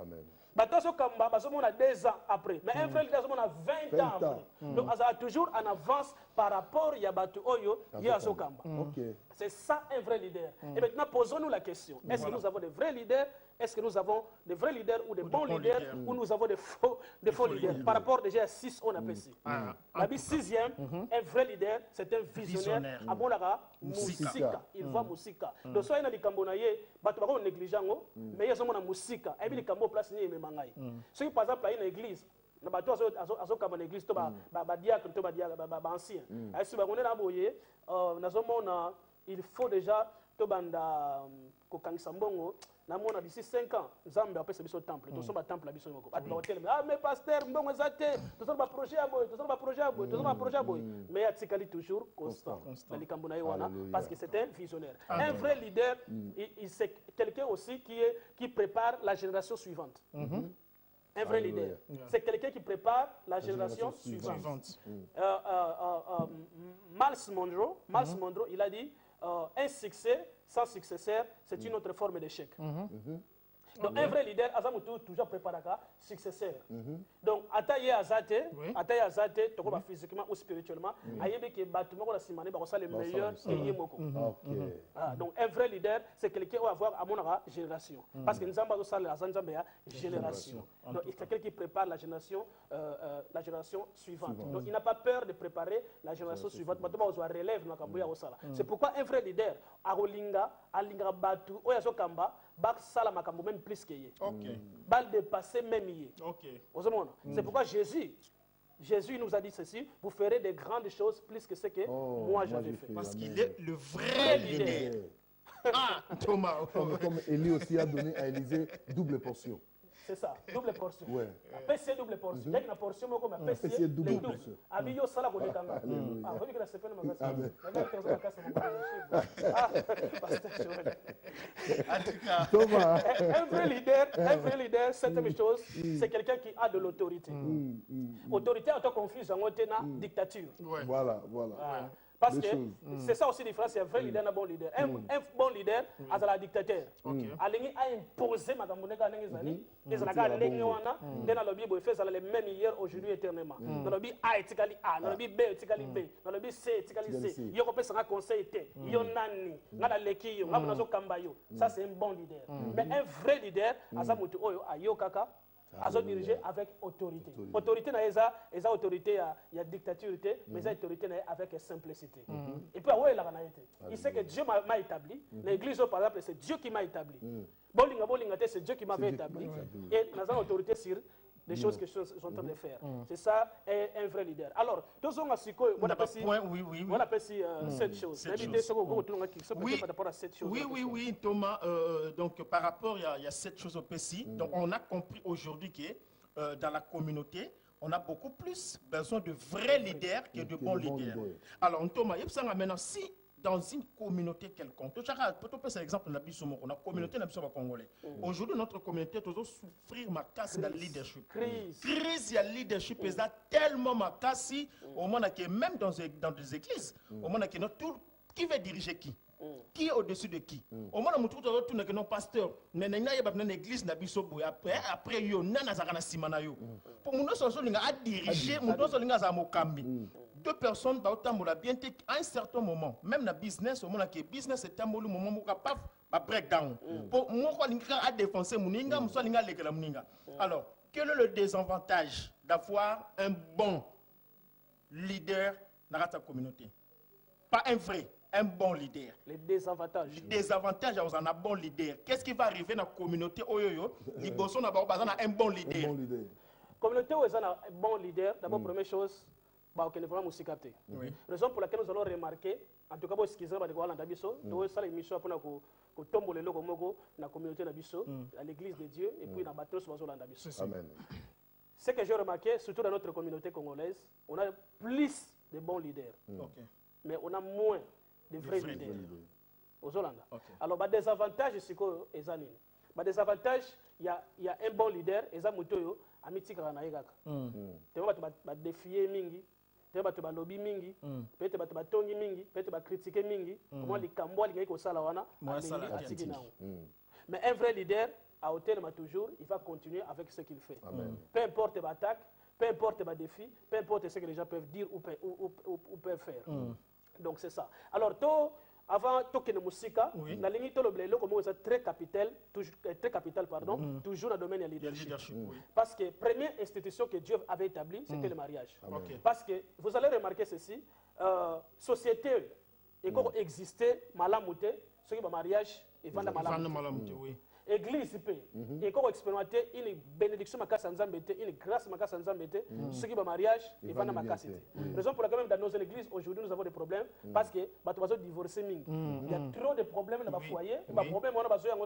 Bateau à Sokamba, on a 2 ans après. Mais un vrai leader, on a 20 ans après. Donc, on a toujours en avance par rapport à Bateau Oyo, il y a Sokamba. C'est ça un vrai leader. Et maintenant, posons-nous la question. Est-ce que nous avons des vrais leaders? Est-ce que nous avons des vrais leaders ou des bons leaders ou nous avons des faux leaders? Par rapport déjà à 6, on a passé. La 6e, un vrai leader, c'est un visionnaire. À mon avis, Moussika. Il voit Moussika. Donc, soit il y a des Cambonaïens, ils sont négligents, mais ils sont Moussika. Et puis, les Cambo place ni Mangaï. Ceux qui, par exemple, il y a une église, na bato azo kama na église to ba diacre to ba ancien asi ba konela boye nazomona il faut déjà to banda ko kangisa mbongo na mona d'ici 5 ans nzambe apesa biso temple to so ba temple biso moko bato ba hotel mais pasteur mbongo ezate to so ba projet ya boye to so ba projet ya boye mais atikali toujours constant na likambo na wana parce que c'est un visionnaire. Un vrai leader c'est quelqu'un aussi qui prépare la génération suivante. Un vrai leader. C'est quelqu'un qui prépare la génération suivante. Miles Monroe, il a dit un succès sans successeur, c'est une autre forme d'échec. Donc un vrai leader, Azamutu toujours prépare un successeur. Donc Ataye Azate, Tokoba physiquement ou spirituellement, Ayebe qui est bâtiment qu'on a simane, c'est le meilleur qui est moko. Donc un vrai leader, c'est quelqu'un qui va avoir à mon avis génération. Parce que nous avons la génération. Donc c'est quelqu'un qui prépare la génération suivante. Donc il n'a pas peur de préparer la génération suivante. Maintenant on relève dans Kambuya Osala. C'est pourquoi un vrai leader, Arolinga, Alinga Batu, Oyaso Kamba, Bak Salama Kambo même plus que yé. Bal dépasser même yé. C'est pourquoi Jésus nous a dit ceci, vous ferez des grandes choses plus que ce que moi j'avais fait. Parce qu'il est le vrai leader. Thomas. Comme Élie aussi a donné à Élisée double portion. C'est ça, double portion. PC double portion. Il y a une portion comme PC double portion. Abiyo sala ko dekanga. Vous dites que c'est pas le magasin. Thomas. Un vrai leader, cette même chose, c'est quelqu'un qui a de l'autorité. Autorité en tant que conflit, en dictature. Voilà. Parce que c'est ça aussi la différence, c'est un vrai leader et un bon leader. Un bon leader, a la dictateur. Alingi a imposé ma gamboneka nengizani, et ça la lengewana, dans le Bible, fait ça les mêmes hier, aujourd'hui, éternellement. Dans le Bible A etikali A, dans le Bible B etikali B, dans le Bible C etikali C. Yoko peut s'en conseil té, yonani, ngala leki yo, ngala nazo kambayo. Ça c'est un bon leader. Mais un vrai leader, azamutu oyo ayokaka. À se diriger avec autorité. Autorité n'a pas autorité, il y a dictature, mais il y a autorité avec simplicité. Et puis, il sait que Dieu m'a établi. L'église, par exemple, c'est Dieu qui m'a établi. Bolinga, c'est Dieu qui m'avait établi. Et nous avons autorité sur des choses que je suis en train de faire. C'est ça un vrai leader. Alors, tous on a on appelle cette chose. Oui, par rapport à cette chose. Oui, Thomas. Donc, par rapport, il y a cette chose au PSI. Donc, on a compris aujourd'hui que dans la communauté, on a beaucoup plus besoin de vrais leaders que de bons leaders. Alors, Thomas, maintenant, si dans une communauté quelconque, peut-être par exemple, on a une communauté congolais. Aujourd'hui, notre communauté doit souffrir ma casse de leadership. Crise de leadership, c'est tellement ma casse, au moment que même dans des églises, au moment que tout qui veut diriger qui? Qui est au-dessus de qui? Au moment où nous avons que nos pasteurs, nous avons une église, après, nous avons pour nous, nous avons dirigé, nous avons deux personnes bien à un certain moment, même dans le business, au moment que le business est un moment où on breakdown. Pour moi, on a défoncé, alors, quel est le désavantage d'avoir un bon leader dans ta communauté? Pas un vrai. Un bon leader. Les désavantages. Les désavantages, on a un bon leader. Qu'est-ce qui va arriver dans la communauté? Les bossons ont un bon leader. Communauté où ils ont un bon leader, d'abord, première chose, on ne va pas raison pour laquelle nous allons remarquer, en tout cas, pour ce qui est de l'émission pour tomber le logo dans la communauté à l'église de Dieu et puis dans la bataille sur la Amen. Ce que j'ai remarqué, surtout dans notre communauté congolaise, on a plus de bons leaders. Mais on a moins de vrais leaders aux Hollandais. Alors, le désavantage, c'est que le désavantage, il y a un bon leader, et ça, Moutoyo, Amitik Ranaïgak. Tu vas défier Mingi, tu vas lobby Mingi, peut-être tu vas tongi Mingi, peut-être tu vas critiquer Mingi, comment les Kambois, les Salawana, mais un vrai leader, à hauteur toujours, il va continuer avec ce qu'il fait. Peu importe l'attaque, peu importe le défi, peu importe ce que les gens peuvent dire ou peuvent faire. Donc c'est ça. Alors, avant de musique, la ligne est très capitale, toujours dans le domaine du leadership. Parce que la première institution que Dieu avait établie, c'était le mariage. Parce que vous allez remarquer ceci, société existait, malamouté, ce qui est le mariage, et vendre malamouté. Église et quand expérimenter une bénédiction une grâce ce qui est le mariage et vendre ma casse. Raison pour laquelle même dans nos églises aujourd'hui nous avons des problèmes parce que nous avons divorcé. Il y a trop de problèmes dans le foyer, les problèmes on a besoin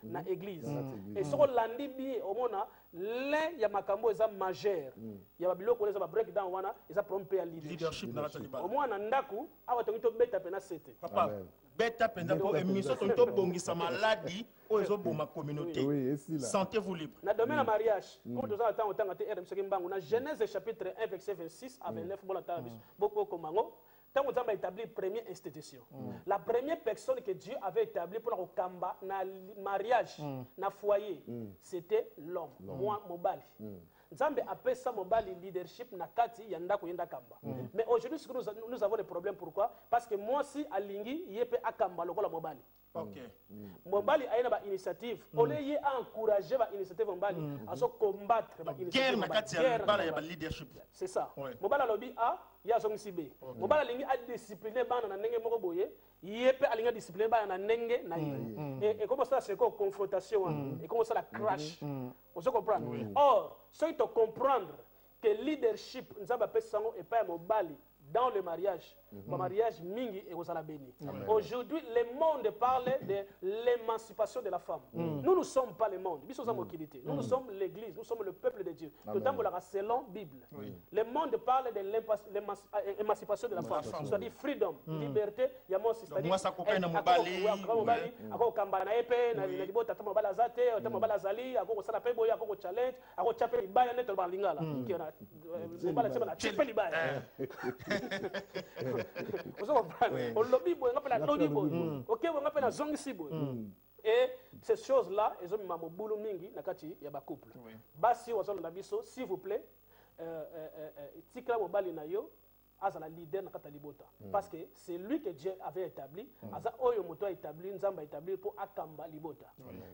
dans l'église. Et ce qu'on l'a dit au monde l'un il y a makambo est majeur. Il y a biloko les breakdown wana ils a prompé à leadership. Au moins na ndaku awa tonto beta pena sete. Papa beta pena pour émission tonto bongisa maladie aux ma communauté. Sentez-vous libre. Dans le domaine du mariage, comme nous avons dans Genèse chapitre 1 verset 26 à 29 beaucoup comme tant nous avons établi la première institution. La première personne que Dieu avait établie pour le combat dans le mariage, dans le foyer, c'était l'homme, moi, Mobali. Nzambe appelle ça mobile leadership na kati yanda kuyenda kamba. Mais aujourd'hui nous avons des problèmes. Pourquoi? Parce que moi si alingi yepe akamba lokola mobile. Mobile a une initiative. On est encourager ba initiative mobile à se combattre ba initiative. Guerre na kati ya leadership. C'est ça. Mobile lobby A ya zongi sibe. Mobile alingi a discipliner bana na ndenge moko boye. Yepe alingi discipliner bana na ndenge na et comment ça c'est quoi confrontation et comment ça la crash. On se comprend. Or, ceux qui comprendre que leadership, nous avons appelé ça et pas mobile dans le mariage. Le mariage mingi et aux alabéni. Aujourd'hui, le monde parle de l'émancipation de la femme. Nous ne sommes pas le monde. Nous sommes l'église, nous sommes le peuple de Dieu. Nous sommes selon la Bible. Le monde parle de l'émancipation de la femme. C'est-à-dire freedom, liberté. Il y a c'est-à-dire moi ça copain na mobali. Ako kambana epe na libota tama bala zate, tama bala zali, ako sala pe boya, ako challenge, ako chape libaya neto balingala. Qui on a mobala chapa na chape libaya. Vous comprenez? On lobby boy, on appelle la lobby boy. Ok, on appelle la zongisi boy. Et ces choses-là, elles ont mis ma boulot mingi na kati ya ba couple. Basi wazalo na biso, s'il vous plaît, tikla mobali na yo. Azala leader na kata libota parce que c'est lui que Dieu avait établi aza oyo moto a établi nzamba établi pour akamba libota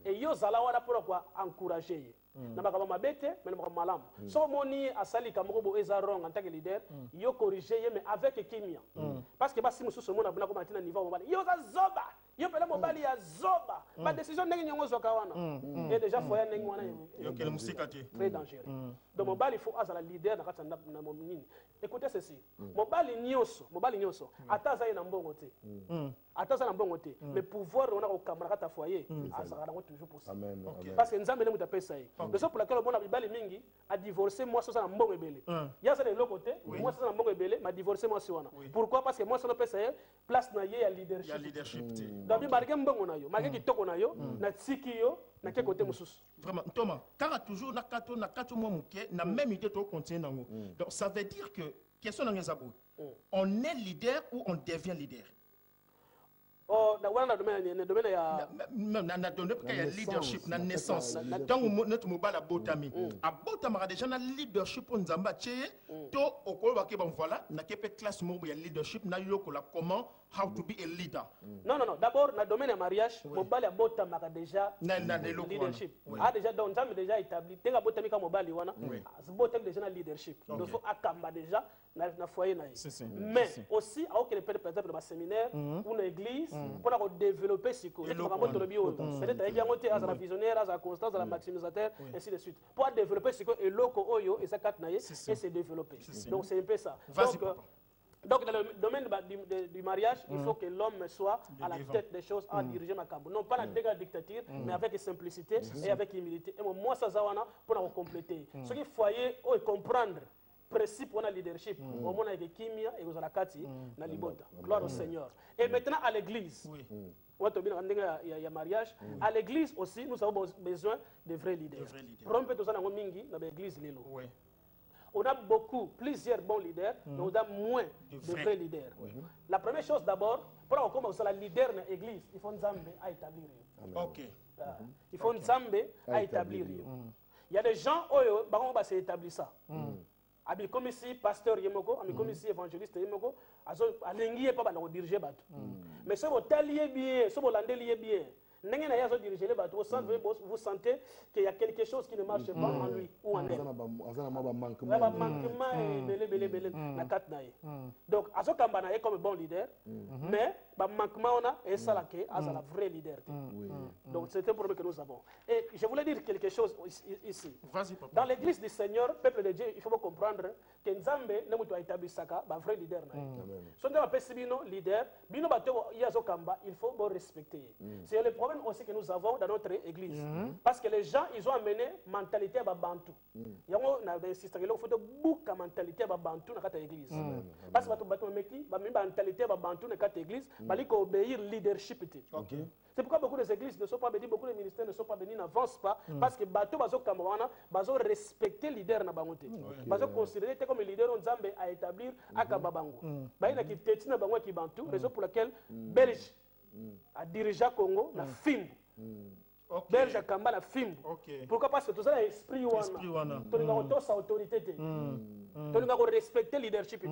et yo zala wana pour quoi encourager na bakaba mabete mais na malam so moni asali kamoko bo ezarong en tant que leader yo corriger mais avec kimia parce que basi mususu mona buna ko matina niveau mobali yo za zoba yo pela mobali ya zoba ba décision ndenge nyongo zoka wana et déjà foyer ndenge wana yoke le musikati très dangereux donc mobali faut azala leader na kati na momini écoutez ceci mobali nyonso ata za na mbongo te ata za na mbongo te mais pouvoir on a kokamba na kati ya foyer azala na toujours possible Amen. parce que nzambe ndenge mutapesa ye raison pour laquelle on a bibali mingi a divorcé moi ça na mbongo ebele ya ça de l'autre côté moi ça na mbongo ebele ma divorcé moi si wana pourquoi parce que moi ça na pesa ye place na ye ya leadership donc bi marqué mbongo na yo marqué kitoko na yo na tsiki yo na ke côté mususu vraiment Thomas car toujours na kato mo muke na même idée to continuer nango donc ça veut dire que question na ngezabo on est leader ou on devient leader. Oh, na wana domaine ya na donné parce qu'il y a leadership na naissance tant notre mobile abotami abotama déjà na leadership on nzamba tché to okolo ke bon voilà na kepe classe mo ya leadership na yokola comment how to be a leader. Non d'abord na domaine ya mariage mobile abotama déjà na leadership a déjà donc nzamba déjà établi tenga botami ka mobile wana botami déjà na leadership donc faut akamba déjà na foyer na mais aussi à aucun par exemple dans séminaire ou dans église pour développer siko peut-être avec yango te azala visionnaire azala constant azala maximisateur ainsi de suite pour développer siko et loko oyo et ça kat na et se développer donc c'est un peu ça donc dans le domaine du mariage il faut que l'homme soit à la tête des choses en dirigeant ma cambo non pas la dictature mais avec simplicité et avec humilité et moi ça zawana pour compléter ce qui foyer ou comprendre principe on a leadership au moins avec kimia et aux alakati na libota gloire au Seigneur et maintenant à l'église il y a mariage à l'église aussi nous avons besoin de vrais leaders rompe tout ça dans mingi dans l'église lilo on a plusieurs bons leaders mais on a moins de vrais leaders la première chose d'abord pour commencer la leader dans l'église il faut nzambe à établir il faut nzambe à établir il y a des gens oyo bango ba s'établir ça abi comme ici pasteur yemoko ami comme ici évangéliste yemoko alingi pas ba diriger bato mais ce talier bien ce landelier bien ndenge na yazo diriger les bateaux vous sentez qu'il y a quelque chose qui ne marche pas en lui ou en elle azana ba manquement belé na kat na ye donc azo kamba na ye comme bon leader mais ba manquement on a et ça là que azana vrai leader donc c'est un problème que nous avons et je voulais dire quelque chose ici dans l'église du Seigneur peuple de Dieu il faut comprendre que nzambe ne mutu établi saka ba vrai leader na so ndaba pesi bino leader bino bato yazo kamba il faut bon respecter c'est le problème aussi que nous avons dans notre église parce que les gens ils ont amené mentalité à bantu yango na insiste que faut buka mentalité à bantu na kata église parce que bato meki ba mentalité à bantu na kata église bali ko obéir leadership té c'est pourquoi beaucoup de églises ne sont pas bénies beaucoup de ministères ne sont pas bénis n'avancent pas parce que bato bazo kamwana bazo respecter leader na bango té bazo considérer comme leader on nzambe à établir akamba bango ba ina ki teti na bango ki bantu raison pour laquelle Belge a dirigé Congo na fimbu Belge a kamba na fimbu pourquoi parce que tout ça esprit wana to nga ko sa autorité te to nga ko respecter leadership te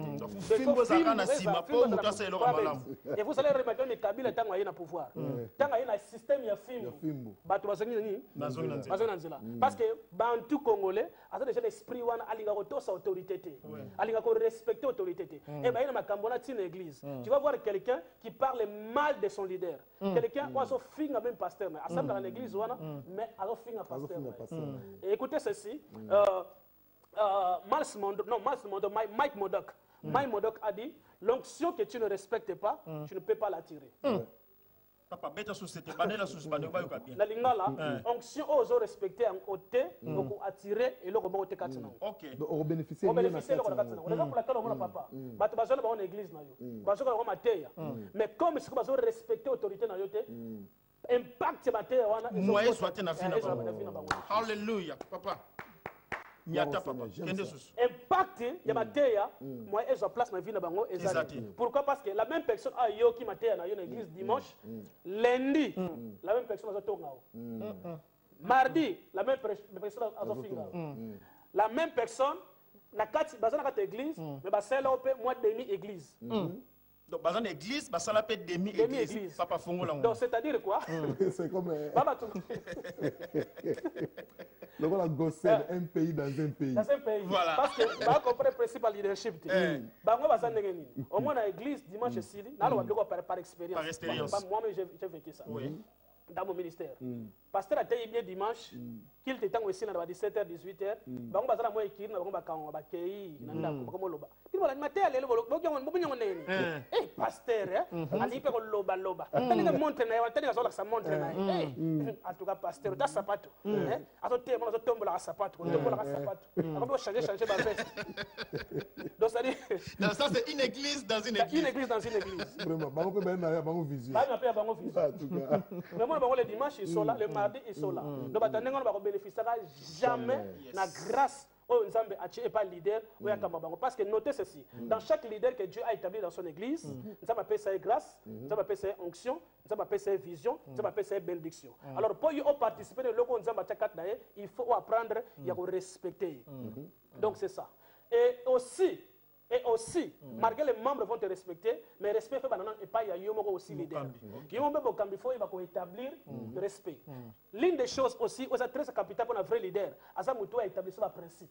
fimbu zaka na sima po mutasa eloko malamu et vous allez remarquer que Kabila tango ayena pouvoir tango ayena système ya fimbu bato bazongi nini bazongi nzela parce que bantu congolais a déjà l'esprit wana alinga ko sa autorité te alinga ko respecter autorité te et ba ina makambo na tina église tu vas voir quelqu'un qui parle mal de son leader quelqu'un ou so finga même pasteur mais assemble dans l'église mais alors finga pasteur et écoutez ceci Mike Modoc a dit l'onction que tu ne respectes pas tu ne peux pas l'attirer. Papa beta société banela susbande ba yoka bien la lingala onction ozo respecter en côté donc attirer et le robot te katina on bénéficie le katina on pour laquelle on papa bato bazona ba en église na yo bazoka ko mateya mais comme si bazo respecter autorité na yo te impact mateya wana moyen soit na fina hallelujah papa Miata papa, impact ya mateya moi et place na vie na bango ezali. Pourquoi? Parce que la même personne a yo qui mateya na yo na église dimanche, lundi la même personne a tonga. Mardi la même personne a finga. La même personne na kati bazana kati église mais basela opé moi demi église. Donc bazana église basala pe demi église papa fongo la. Donc c'est-à-dire quoi? C'est comme Baba tout. Le voilà Gossel, un pays dans un pays. Dans un pays. Voilà. Parce que bah comprendre le principe de leadership. Bah moi bah au moins dans l'église dimanche ici, là on va par expérience. Par expérience. Moi-même j'ai vécu ça. Oui. Dans mon ministère. Pasteur a été bien dimanche, qu'il était temps aussi dans 17h 18h. Bah on va ça moi écrire na ba kan ba kei na ndako comme loba. Puis voilà matin le bo nyon neni. Eh pasteur ali pe ko loba. Tani ka montre na tani ka sola sa montre na. En tout cas pasteur ta sapato. Ato te mo so tombola sapato, ko tombola sapato. Ako changer ba veste. Donc ça dit ça c'est une église dans une église. Une église dans une église. Vraiment, bango pe ben na bango vision. Ba na pe bango vision. En tout cas. Vraiment le dimanche ils sont là, le mardi ils sont là. Donc attendez on va bénéficier jamais la grâce au Nzambe a pas leader ou ya kamabango parce que notez ceci dans chaque leader que Dieu a établi dans son église Nzambe appelle ça grâce, Nzambe appelle ça onction, Nzambe appelle ça vision, Nzambe appelle ça bénédiction. Alors pour y participer le logo Nzambe tchakat nae, il faut apprendre à respecter. Donc c'est ça. Et aussi, malgré les membres vont te respecter, mais respect fait banana et pas il y a yomo aussi leader. Yomo be bokambi faut il va établir le respect. L'une des choses aussi, aux très capitale pour un vrai leader, asa mutu a établi ce principe.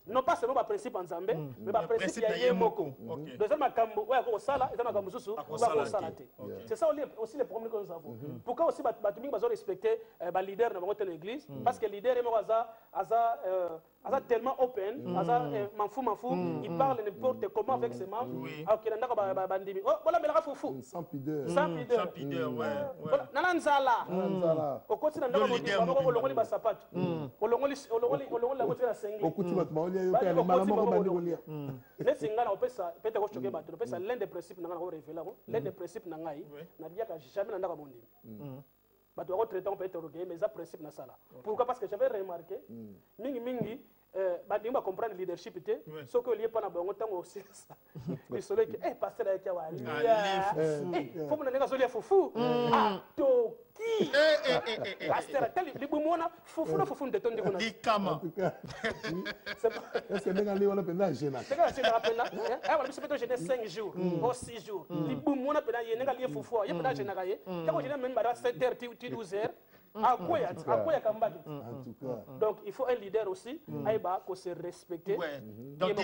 Non pas seulement un principe en Zambie, mais un principe il y a yomoko. Deuxième makambo, ouais ko sala, et makambo susu, va ko salate. C'est ça aussi les problèmes que nous avons. Pourquoi aussi batumi besoin respecter ba leader dans votre église parce que leader est asa tellement open, asa m'en il parle n'importe comment avec ses membres. Alors qu'il n'a pas bandimi. Oh, voilà, mais la foufou. Sans pudeur. Sans pudeur, ouais. Nananzala. Au côté d'un homme, on l'a mis à sa patte. On l'a mis à sa Au côté de ma ligne, les singles, on peut ça, peut-être que je peux ça, l'un des principes, l'un des principes, n'a jamais n'a pas bah tu vas retraiter on peut être orgueilleux mais ça principe na sala pourquoi parce que j'avais remarqué mingi bah tu vas comprendre le leadership té ce que lié pas na bango tango aussi ça le soleil que pasteur avec wali faut me nanga solia foufou ah toki pasteur tel li bomona foufou de ton dikona dikama en tout cas est-ce que nanga li wala penda jena c'est que c'est rappelle là ah wala peut-être jeûner 5 jours ou 6 jours li bomona penda ye nanga li foufou ye penda jena kaye tango jeûner même à 7h 12h à quoi kambaki en tout cas donc il faut un leader aussi aiba ko se respecter donc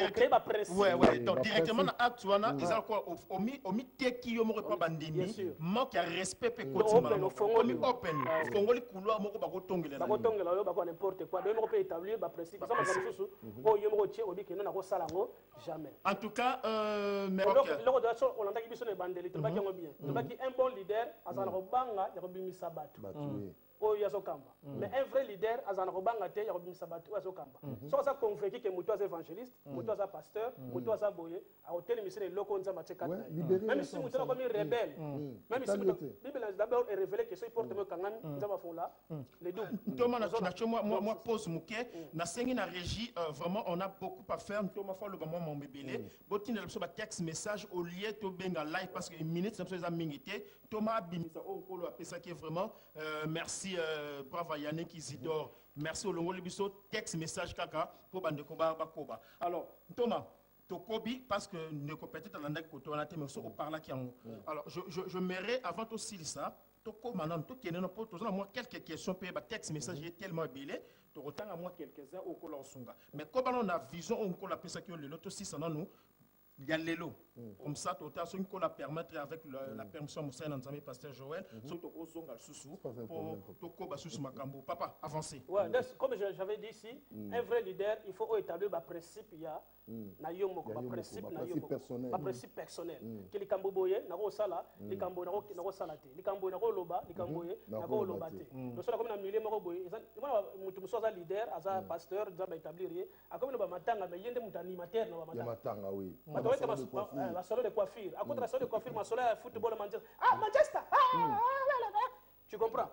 directement na acte wana ils ont quoi omi teki yo moko pa bandimi manque respect pe kotima omi open fongoli couloir moko ba ko tongela yo ba ko n'importe quoi donc moko pe établir ba principe ça ma susu o yo moko tie obi keno na ko sala ngo jamais en tout cas mais loko de ça on entend biso ne bandeli to ba ki ngo bien to ba ki un bon leader azana ko banga ya ko bimisa batu oyo azokamba mais un vrai leader azana kobanga te ya kobimisa bato oyo azokamba soki aza convaincu ke moto aza évangéliste moto aza pasteur moto aza boye akotelemisa na eloko nzambe atie kati na ye même si moto akomi rebelle même si moto bible d'abord est révélé que soki porte mo kangami nzambe afongola les doubles ntoma na moi pose moke nasengi na régie vraiment on a beaucoup à faire ntoma fa loba moi mon bébélé botinela biso ba texte message au lieu to benga live parce que minute na biso eza mingi te toma abimisa oyo nkolo apesaki vraiment merci bravo Yannick Isidore merci au longo libiso texte message kaka pour bande koba bakoba alors Thomas tokobi parce que ne peut-être la ndek koto na te mais au parla qui en alors je mairais avant aussi ça toko maintenant to keneno pour tous moi quelques questions pe ba texte message est tellement belé to autant à moi quelques-uns au kolonsunga mais comme on a vision on kola pesa ki le loto 6 nous il y a l'élo. Comme ça, tu as qu'on la permettre avec la permission de mon pasteur Joël, surtout au zongal sous papa, avancez. Ouais, comme j'avais dit ici, un vrai leader, il faut établir un principe, il y a un principe personnel. Que les Camboboye, n'a pas sala, les Cambo n'a pas salate, les Cambo n'a pas loba, les Camboye n'a pas lobate. Nous sommes comme un milieu Maroboy. Moi, je suis un leader, un pasteur, je établir. Comme nous matanga, mais il y a des animateurs, matanga, oui. Ma salon de coiffure. À côté de la salon de coiffure, ma salon de football, Manchester. Tu comprends?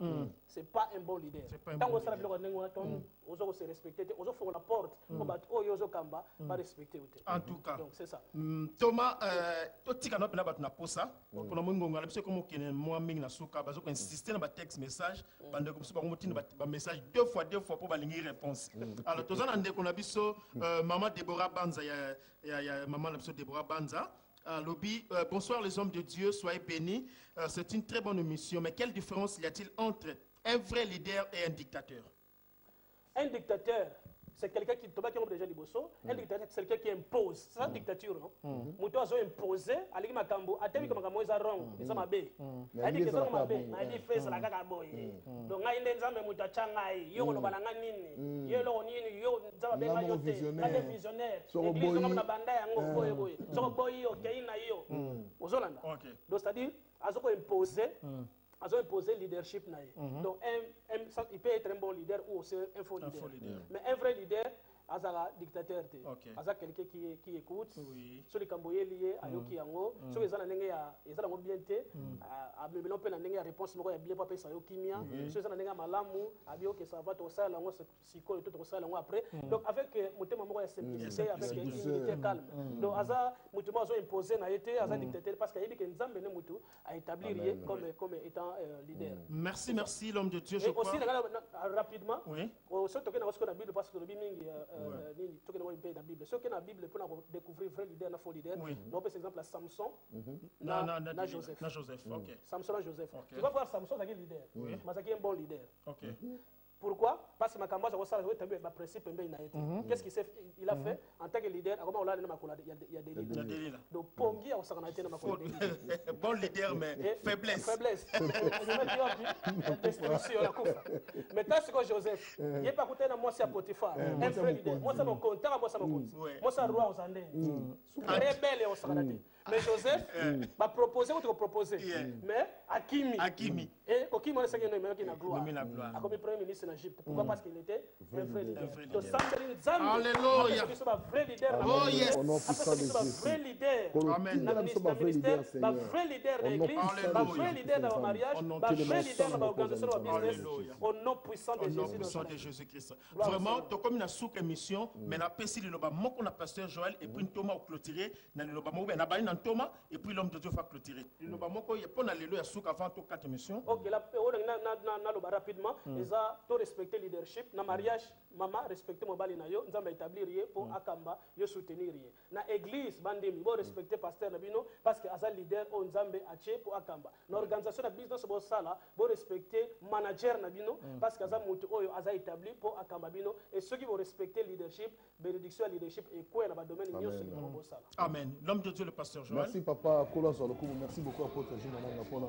C'est pas un bon leader. Tant qu'on s'est se respecter, on faut la porte. On va respecter. En tout cas, donc c'est ça. Thomas, tu as dit na posa. Pour le monde, on a comme moi mingi na souka, parce qu'on insiste na texte message, bande comme ça, on message deux fois pour balingi réponse. Alors tous on a biso maman Déborah Banza, il y a maman Déborah Banza. Lobby, bonsoir les hommes de Dieu, soyez bénis. C'est une très bonne émission, mais quelle différence y a-t-il entre un vrai leader et un dictateur? un dictateur, c'est quelqu'un qui tombe déjà liboso. Un dictateur, c'est quelqu'un qui impose. C'est ça, dictature, non? Mouto a imposé, à l'église Makambo, à tel que Makambo est rond, ils sont mabé. A dit que ça mabé, a dit fait ça la gaga boy. Donc, a une nzambe mouto changai, yo lo balanga nini, yo lo nini, yo nzambe benga yo te, a visionnaire. L'église comme la banda yango boy boy. So boy yo, keina yo. Ozolanda. Donc, c'est-à-dire, a imposé. Ils ont imposé le leadership. Donc, il peut être un bon leader ou aussi un faux leader. Mais un vrai leader, c'est un dictateur. C'est quelqu'un qui écoute. Sur les Camboyés liés à Yoki Yango. Sur les Ananenge, ils ont bien été. À Bébélon, on a une réponse, il y a bien pas ça Yoki Mia. Sur les Ananenge, Malamu, à Bioke, ça va tout ça, là, c'est quoi, tout ça, là, après. Donc, avec mon thème, il y a simplicité, avec une unité calme. Donc, Aza, Moutouma, ils ont imposé, a été un dictateur parce qu'il y a des Nzambe Moutou à établir comme étant leader. Merci, merci, l'homme de Dieu. Et aussi, rapidement, oui. ce que nous avons Bible, parce que le Bible, ce que nous avons la Bible, ce que la Bible peut découvrir vrai leader, faux leader. Donc, par exemple, Samson, Joseph. Samson et Joseph. Tu vas voir Samson, c'est un leader, mais c'est un bon leader. Pourquoi? Parce que Makamba, c'est principe. Qu'est-ce qu'il a fait en tant que leader? Il y a des leaders. Donc, Pongi a s'arrêté dans ma bon leader, mais faiblesse. Faiblesse. Destruction, la coupe. Maintenant, c'est que Joseph, il n'est pas écouté dans moi, c'est à Potiphar. Un vrai leader. Moi, c'est mon compte. Moi, c'est mon compte. Moi, c'est roi aux Andés. Très belle et au s'arrêter. Mais Joseph m'a proposé ou tu proposé. Mais Hakimi. Et Hakimi, on sait qu'il y a une gloire. A comme premier ministre en Égypte. Pourquoi? Parce qu'il était un vrai leader. Donc, Alléluia. Nous sommes un vrai leader. Oh yes. Nous sommes un vrai leader. Amen. Dans le ministère, un vrai leader de l'église, un vrai leader dans le mariage, un vrai leader dans l'organisation de la business. Au nom puissant de Jésus. Au nom puissant de Jésus-Christ. Vraiment, tu as comme une sous-émission, mais la PC, le loba, moi, on a pasteur Joël, et puis Thomas au clôturé, dans le loba, on a baillé dans Thomas, et puis l'homme de Dieu va clôturer. Le loba, moi, il y a pas d'alléluia souk avant toutes 4 émissions. Ok, là, on a rapidement, ils ont respecté le leadership. Dans le mariage, maman, respecter mon bali, nous avons établi rien pour Akamba, yo soutenir rien. Dans l'église, bandemi, bon respecter pasteur Nabino, parce que as leader, on Nzambe ache pour Akamba. Dans l'organisation de business, bon sala, bon respecter manager Nabino, parce que as mutu oyo as établi pour Akamba Bino. Et ceux qui vont respecter leadership, bénédiction à leadership, et quoi dans le domaine de bon sala. Amen. L'homme de Dieu, le pasteur Joël. Merci papa Kola Zolokumu, merci beaucoup apôtre Jimana pour la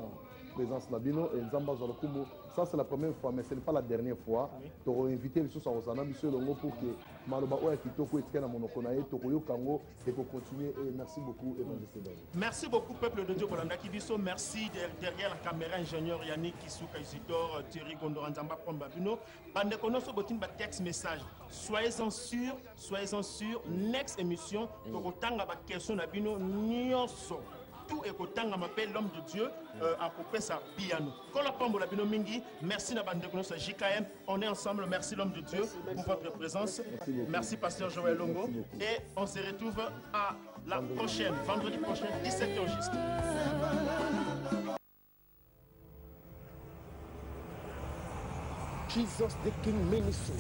présence Nabino et Nzamba Zolokumu. Ça c'est la première fois, mais ce n'est pas la dernière fois. Tu auras invité les choses à Rosana, monsieur Longo, pour que Maloba Oya Kitoko et Tkana Monokonae, Tokoyo Kango, et pour continuer. Et merci beaucoup, évangéliste Dani. Merci beaucoup, peuple de Dieu, Bolanda Kibiso. Merci derrière la caméra, ingénieur Yannick Kisuka Isidore, Thierry Gondoranzamba Prombabino. Bande Konoso Botin, texte message. Soyez-en sûrs, next émission, Tokotanga ba question Nabino, Nyoso. Tout est autant m'appelle l'homme de Dieu à couper sa piano. Merci Nabandekonos JKM. On est ensemble. Merci l'homme de Dieu pour votre présence. Merci pasteur Joël Longo. Et on se retrouve à la prochaine, vendredi prochain, 17h juste. Jesus the King Ministry.